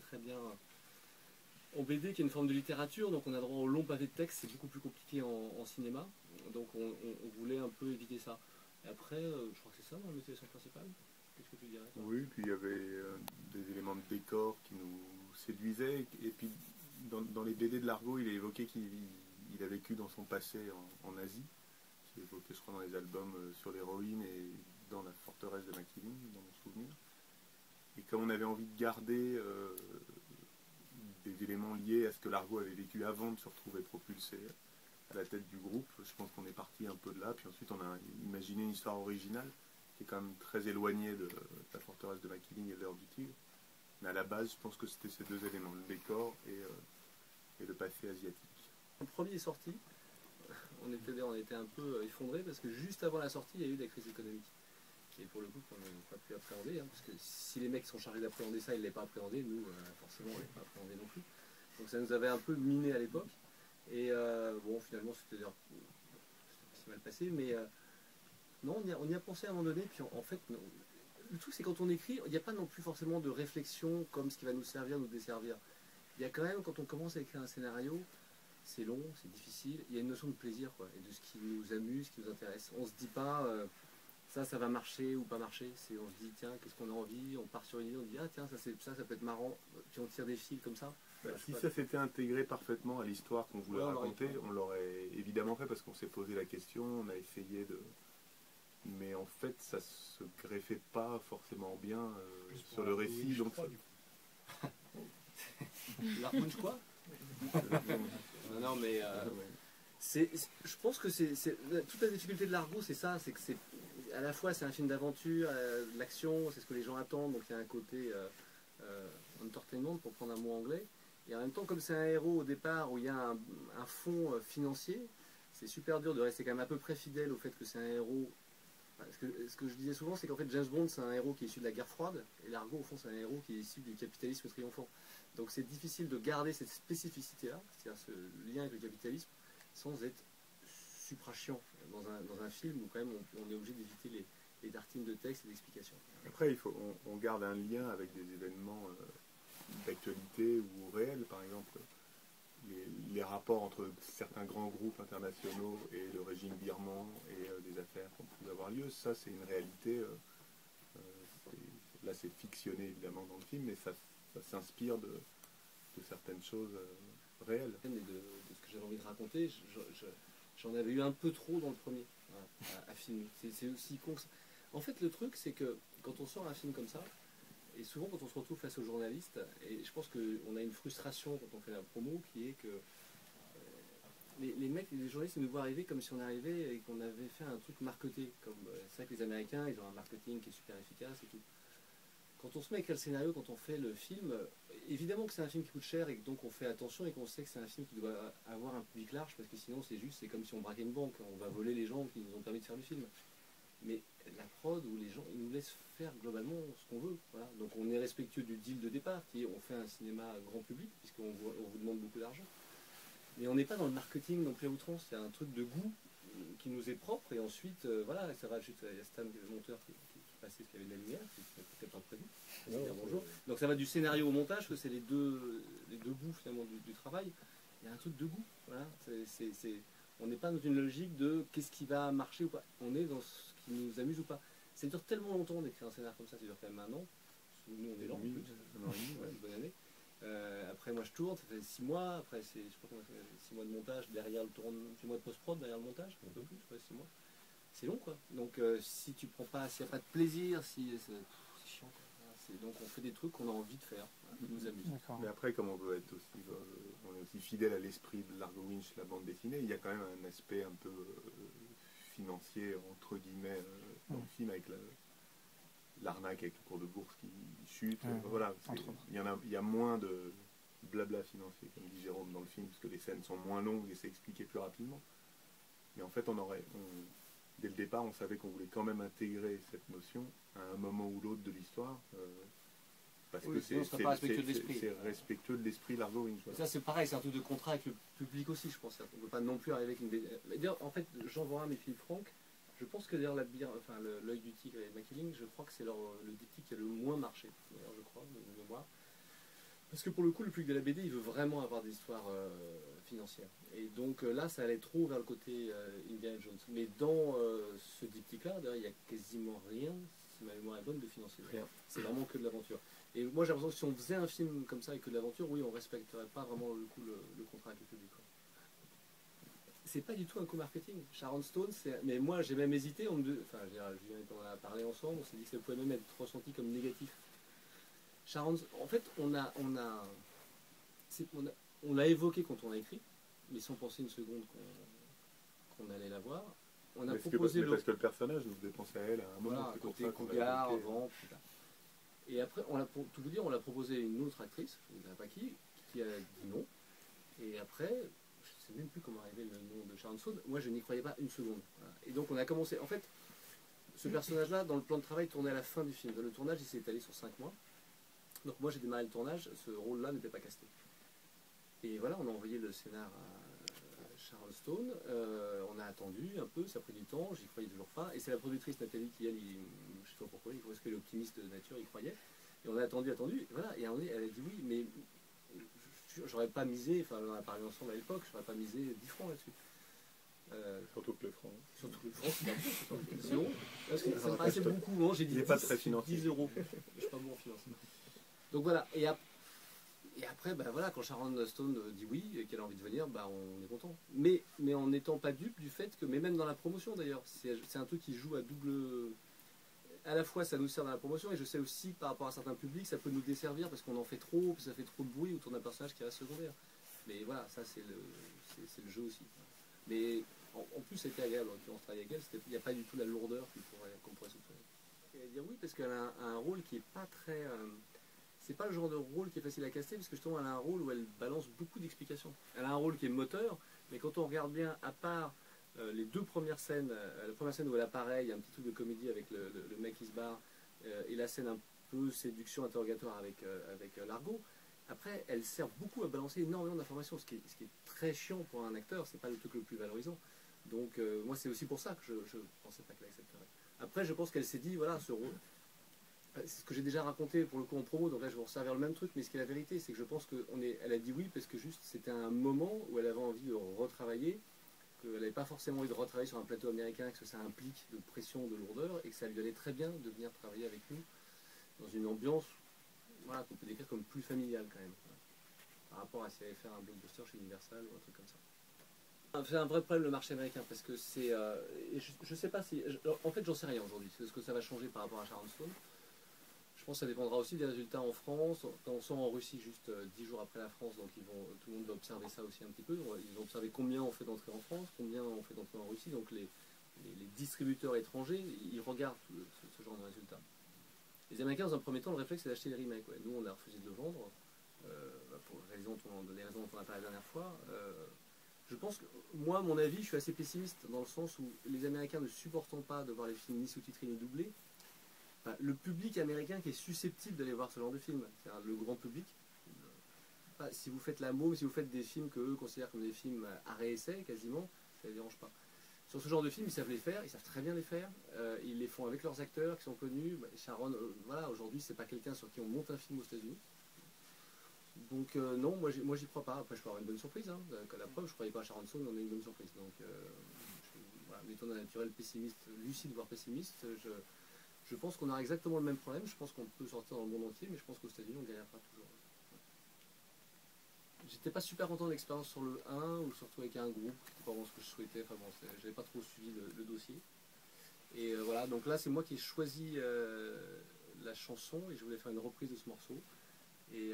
très bien en BD, qui est une forme de littérature, donc on a droit au long pavé de texte, c'est beaucoup plus compliqué en cinéma, donc on voulait un peu éviter ça. Et après, je crois que c'est ça dans la motivation principale. Qu'est-ce que tu dirais toi? Oui, puis il y avait des éléments de décor qui nous séduisaient. Et puis dans les BD de Largo, il est évoqué qu'il a vécu dans son passé en Asie. C'est évoqué, je crois, dans les albums sur l'héroïne et dans la forteresse de Makiling, dans mon souvenir. Et comme on avait envie de garder des éléments liés à ce que Largo avait vécu avant de se retrouver propulsé à la tête du groupe, je pense qu'on est parti un peu de là. Puis ensuite, on a imaginé une histoire originale qui est quand même très éloignée de la forteresse de Makiling et de l'heure du tigre. Mais à la base, je pense que c'était ces deux éléments, le décor et le passé asiatique. Le premier est sorti, on était un peu effondrés parce que juste avant la sortie, il y a eu la crise économique. Et pour le coup, qu'on n'a pas pu appréhender, hein, parce que si les mecs sont chargés d'appréhender ça, ils ne l'avaient pas appréhendé, nous, forcément, on ne l'avait pas appréhendé non plus. Donc ça nous avait un peu miné à l'époque. Et bon, finalement, c'était pas si mal passé, mais non, on y a pensé à un moment donné, puis en fait, non. Le truc, c'est quand on écrit, il n'y a pas non plus forcément de réflexion comme ce qui va nous servir, nous desservir. Il y a quand même, quand on commence à écrire un scénario, c'est long, c'est difficile, il y a une notion de plaisir, quoi, et de ce qui nous amuse, qui nous intéresse. On se dit pas, ça va marcher ou pas marcher, on se dit, tiens, qu'est-ce qu'on a envie, on part sur une idée, on dit, ah tiens, ça peut être marrant, puis on tire des fils comme ça. Bah, si ça s'était intégré parfaitement à l'histoire qu'on voulait raconter, on l'aurait évidemment fait parce qu'on s'est posé la question, on a essayé de... Mais en fait, ça se greffait pas forcément bien sur le récit. Donc L'arpunch quoi? Non, mais je pense que toute la difficulté de l'Argo, c'est ça, c'est que à la fois c'est un film d'aventure, de l'action, c'est ce que les gens attendent, donc il y a un côté entertainment pour prendre un mot anglais. Et en même temps, comme c'est un héros au départ où il y a un fond financier, c'est super dur de rester quand même à peu près fidèle au fait que c'est un héros. Ce que je disais souvent, c'est qu'en fait James Bond c'est un héros qui est issu de la guerre froide, et Largo au fond c'est un héros qui est issu du capitalisme triomphant. Donc c'est difficile de garder cette spécificité-là, c'est-à-dire ce lien avec le capitalisme, sans être supra-chiant dans un film où quand même on est obligé d'éviter les tartines de texte et d'explications. Après, on garde un lien avec des événements d'actualité ou réels, par exemple. Les rapports entre certains grands groupes internationaux et le régime birman et des affaires qui ont pu avoir lieu, ça c'est une réalité. Là c'est fictionné évidemment dans le film, mais ça s'inspire de certaines choses réelles. Et de ce que j'avais envie de raconter, j'en avais eu un peu trop dans le premier à filmer. C'est aussi con que ça. En fait le truc c'est que quand on sort un film comme ça, et souvent quand on se retrouve face aux journalistes, et je pense qu'on a une frustration quand on fait la promo qui est que les journalistes ils nous voient arriver comme si on arrivait et qu'on avait fait un truc marketé. C'est vrai que les Américains ils ont un marketing qui est super efficace et tout. Quand on se met à écrire le scénario, quand on fait le film, évidemment que c'est un film qui coûte cher et que donc on fait attention et qu'on sait que c'est un film qui doit avoir un public large parce que sinon c'est comme si on braquait une banque, on va voler les gens qui nous ont permis de faire le film. Mais la prod où les gens ils nous laissent faire globalement ce qu'on veut. Voilà. Donc on est respectueux du deal de départ qui est on fait un cinéma grand public puisqu'on vous demande beaucoup d'argent. Mais on n'est pas dans le marketing non plus à outrance, c'est un truc de goût qui nous est propre et ensuite voilà, ça va juste, il y a Stan le monteur qui passait ce qu'il y avait de la lumière, qui n'était pas prévu. Bonjour. Donc ça va du scénario au montage, que c'est les deux bouts finalement du travail. Il y a un truc de goût. Voilà. On n'est pas dans une logique de qu'est-ce qui va marcher ou pas. On est dans ce qui nous amuse ou pas. Ça dure tellement longtemps d'écrire un scénario comme ça dure quand même un an. Nous on est lent en plus. Une bonne année. Après moi je tourne, ça fait 6 mois, après c'est je sais pas comment ça fait, 6 mois de montage derrière le tourne, 6 mois de post-prod derrière le montage, un peu plus, ouais, 6 mois. C'est long quoi. Donc si tu prends pas, s'il n'y a pas de plaisir, c'est chiant quoi. Donc on fait des trucs qu'on a envie de faire, qui nous amusent. Mais après comme on veut être aussi, on est aussi fidèle à l'esprit de Largo Winch, la bande dessinée, il y a quand même un aspect un peu financier entre guillemets dans le film avec l'arnaque avec le cours de bourse qui chute. Voilà, il y a moins de blabla financier, comme dit Jérôme dans le film, parce que les scènes sont moins longues et c'est expliqué plus rapidement. Mais en fait, dès le départ, on savait qu'on voulait quand même intégrer cette notion à un moment ou l'autre de l'histoire. Parce que c'est respectueux de l'esprit Largo Winch. Voilà. Ça c'est pareil, c'est un truc de contrat avec le public aussi, je pense. On ne peut pas non plus arriver avec une BD. D'ailleurs, en fait, Jean Vorin et Philippe Franck, je pense que d'ailleurs l'œil du tigre et Makiling, je crois que c'est le diptyque qui a le moins marché, d'ailleurs je crois, de mémoire. Parce que pour le coup, le public de la BD, il veut vraiment avoir des histoires financières. Et donc là, ça allait trop vers le côté Indiana Jones. Mais dans ce diptyque-là, d'ailleurs, il n'y a quasiment rien, si ma mémoire est bonne, de financier. Rien. C'est vraiment que de l'aventure. Et moi, j'ai l'impression que si on faisait un film comme ça avec que de l'aventure, oui, on respecterait pas vraiment le coup le contrat avec le public, quoi. C'est pas du tout un coup marketing. Sharon Stone, mais moi, j'ai même hésité. Enfin, Julien et on en a parlé ensemble. On s'est dit que ça pouvait même être ressenti comme négatif. Sharon, en fait, on l'a évoqué quand on a écrit, mais sans penser une seconde qu'on allait la voir. On a proposé parce que le personnage nous faisait penser à elle à un moment. Voilà, C'est pour côté ça qu'on l'a cougar, évoqué. vent, putain. Et après, pour tout vous dire, on l'a proposé à une autre actrice, je ne dirais pas qui a dit non. Et après, je ne sais même plus comment arriver le nom de Sharon Stone. Moi, je n'y croyais pas une seconde. Voilà. Et donc, on a commencé. En fait, ce personnage-là, dans le plan de travail, tournait à la fin du film. Le tournage, il s'est étalé sur 5 mois. Donc, moi, j'ai démarré le tournage. Ce rôle-là n'était pas casté. Et voilà, on a envoyé le scénar à Sharon Stone. On a attendu un peu, ça a pris du temps. J'y croyais toujours pas. Et c'est la productrice Nathalie qui, elle, je sais pas pourquoi, parce qu'elle est optimiste de nature, il croyait. Et on a attendu. Et voilà. Et à un moment donné, elle a dit oui, mais j'aurais pas misé, enfin on en a parlé ensemble à l'époque, j'aurais pas misé 10 francs là-dessus. Surtout que le franc. Surtout que le franc, c'est pas bon, 10 euros. Parce que ça me paraissait beaucoup, non, j'ai dit 10, pas très financier. 10 euros. Je suis pas bon en financement. Donc voilà, et après, bah, voilà, quand Sharon Stone dit oui et qu'elle a envie de venir, bah, on est content. Mais en n'étant pas dupe du fait que, mais même dans la promotion d'ailleurs, c'est un truc qui joue à double. À la fois ça nous sert dans la promotion et je sais aussi que par rapport à certains publics ça peut nous desservir parce qu'on en fait trop, ça fait trop de bruit autour d'un personnage qui reste secondaire. Mais voilà, ça c'est le jeu aussi. Mais en plus c'était agréable, en l'occurrence travailler avec elle, il n'y a pas du tout la lourdeur qu'on pourrait soupçonner. Et dire oui parce qu'elle a un rôle qui est pas très... c'est pas le genre de rôle qui est facile à caster parce que justement elle a un rôle où elle balance beaucoup d'explications. Elle a un rôle qui est moteur, mais quand on regarde bien, à part les deux premières scènes, la première scène où elle apparaît, il y a un petit truc de comédie avec le mec qui se barre, et la scène un peu séduction interrogatoire avec Largo. Après, elle sert beaucoup à balancer énormément d'informations, ce qui est très chiant pour un acteur, c'est pas le truc le plus valorisant. Donc moi c'est aussi pour ça que je pensais pas qu'elle accepterait. Après je pense qu'elle s'est dit, voilà, ce rôle, c'est ce que j'ai déjà raconté pour le coup en promo, donc là je vais vous resservir le même truc, mais ce qui est la vérité, c'est que je pense qu'elle a dit oui parce que juste c'était un moment où elle avait envie de retravailler, qu'elle n'avait pas forcément envie de retravailler sur un plateau américain, que ça implique de pression, de lourdeur, et que ça lui allait très bien de venir travailler avec nous dans une ambiance, voilà, qu'on peut décrire comme plus familiale quand même, voilà, par rapport à si elle allait faire un blockbuster chez Universal ou un truc comme ça. C'est un vrai problème le marché américain parce que c'est, je sais pas si, en fait j'en sais rien aujourd'hui, c'est ce que ça va changer par rapport à Sharon Stone. Je pense que ça dépendra aussi des résultats en France. Quand on sort en Russie juste 10 jours après la France, donc tout le monde va observer ça aussi un petit peu. Ils vont observer combien on fait d'entrées en France, combien on fait d'entrées en Russie. Donc les distributeurs étrangers, ils regardent ce genre de résultats. Les Américains, dans un premier temps, le réflexe c'est d'acheter les remakes. Ouais. Nous, on a refusé de le vendre pour les raisons dont on a parlé la dernière fois. Je pense que, moi, à mon avis, je suis assez pessimiste dans le sens où les Américains ne supportant pas de voir les films ni sous-titrés ni doublés, enfin, le public américain qui est susceptible d'aller voir ce genre de film, c'est-à-dire le grand public, si vous faites la môme, si vous faites des films qu'eux considèrent comme des films à réessai quasiment, ça ne les dérange pas. Sur ce genre de films, ils savent les faire, ils savent très bien les faire, ils les font avec leurs acteurs qui sont connus. Sharon, voilà, aujourd'hui, c'est pas quelqu'un sur qui on monte un film aux États-Unis. Donc non, moi j'y crois pas. Après, je peux avoir une bonne surprise. Hein. La preuve, je croyais pas à Sharon Stone, mais on a une bonne surprise. Donc, voilà, étant d'un naturel pessimiste, lucide voire pessimiste, je pense qu'on aura exactement le même problème. Je pense qu'on peut sortir dans le monde entier, mais je pense qu'aux États-Unis, on ne galérera toujours. J'étais pas super content de l'expérience sur le 1, ou surtout avec un groupe, c'était pas vraiment ce que je souhaitais. Enfin bon, j'avais pas trop suivi le dossier. Et voilà, donc là, c'est moi qui ai choisi la chanson, et je voulais faire une reprise de ce morceau. Et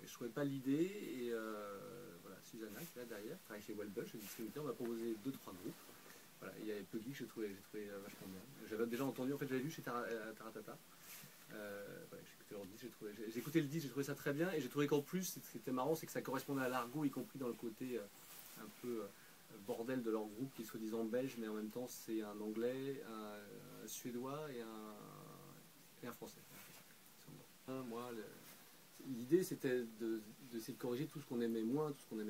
je trouvais pas l'idée, et voilà, Susanna, qui est là derrière, travaille chez Wellbush, le distributeur, m'a proposé 2-3 groupes. Voilà, il y avait Puggy que j'ai trouvé vachement bien. J'avais déjà entendu, en fait j'avais vu chez Taratata. Ouais, j'ai écouté le disque, j'ai trouvé ça très bien, et j'ai trouvé qu'en plus, ce qui était marrant, c'est que ça correspondait à l'argot, y compris dans le côté un peu bordel de leur groupe, qui est soi-disant belge, mais en même temps c'est un anglais, un suédois et un français. Moi, l'idée c'était d'essayer de corriger tout ce qu'on aimait moins, tout ce qu'on aimait